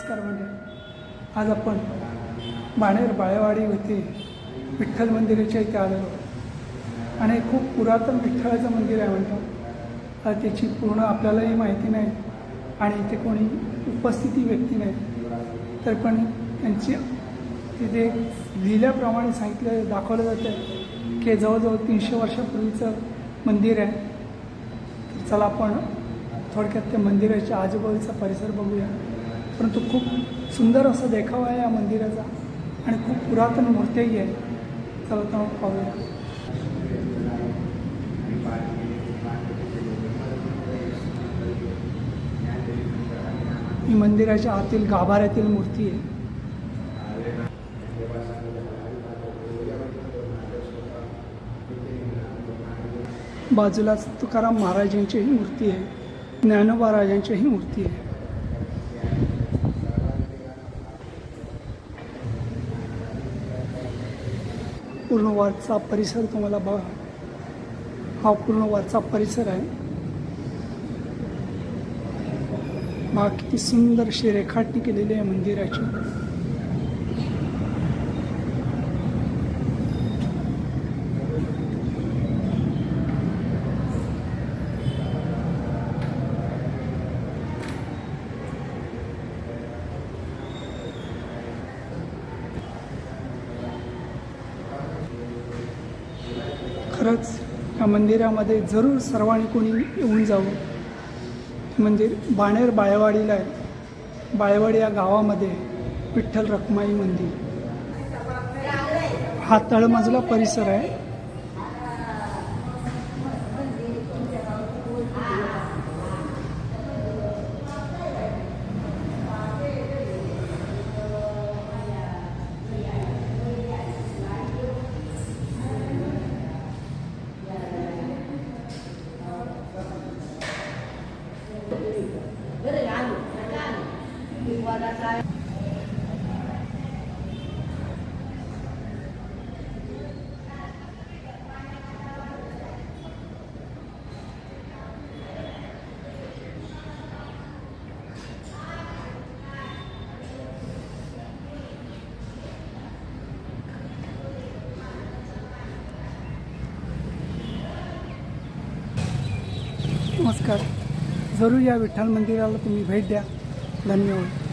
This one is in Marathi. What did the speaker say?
नमस्कार मंडळी, आज आपण बाणेर बाळेवाडी येथे विठ्ठल मंदिराच्या इथे आलेलो आणि खूप पुरातन विठ्ठलाचं मंदिर आहे म्हणतात. त्याची पूर्ण आपल्यालाही माहिती नाही आणि इथे कोणी उपस्थिती व्यक्ती नाही, तर पण त्यांची तिथे लिहिल्याप्रमाणे सांगितलं दाखवलं जातं आहे की जवळजवळ 300 वर्षापूर्वीचं मंदिर आहे. तर चला आपण थोडक्यात त्या मंदिराच्या आजूबाजूचा परिसर बघूया. परंतु खूप सुंदर असा देखावा आहे या मंदिराचा आणि खूप पुरातन मूर्तीही आहे. चला तर मग पाहूया. ही मंदिराच्या आतील गाभाऱ्यातील मूर्ती आहे. बाजूलाच तुकाराम महाराजांचीही मूर्ती आहे, ज्ञानोबा राजांचीही मूर्ती आहे. पूर्ण वरचा परिसर तुम्हाला बघा, हा पूर्ण वरचा परिसर आहे. बघा किती सुंदर अशी रेखाटणी केलेली आहे मंदिराची. खरंच या मंदिरामध्ये जरूर सर्वांनी कोणी येऊन जावं. हे मंदिर बाणेर बाळेवाडीला आहे. बाळेवाडी या गावामध्ये विठ्ठल रखुमाई मंदिर. हा तळमजला परिसर आहे. नमस्कार. जरूर या विठ्ठल मंदिराला तुम्ही भेट द्या. धन्यवाद.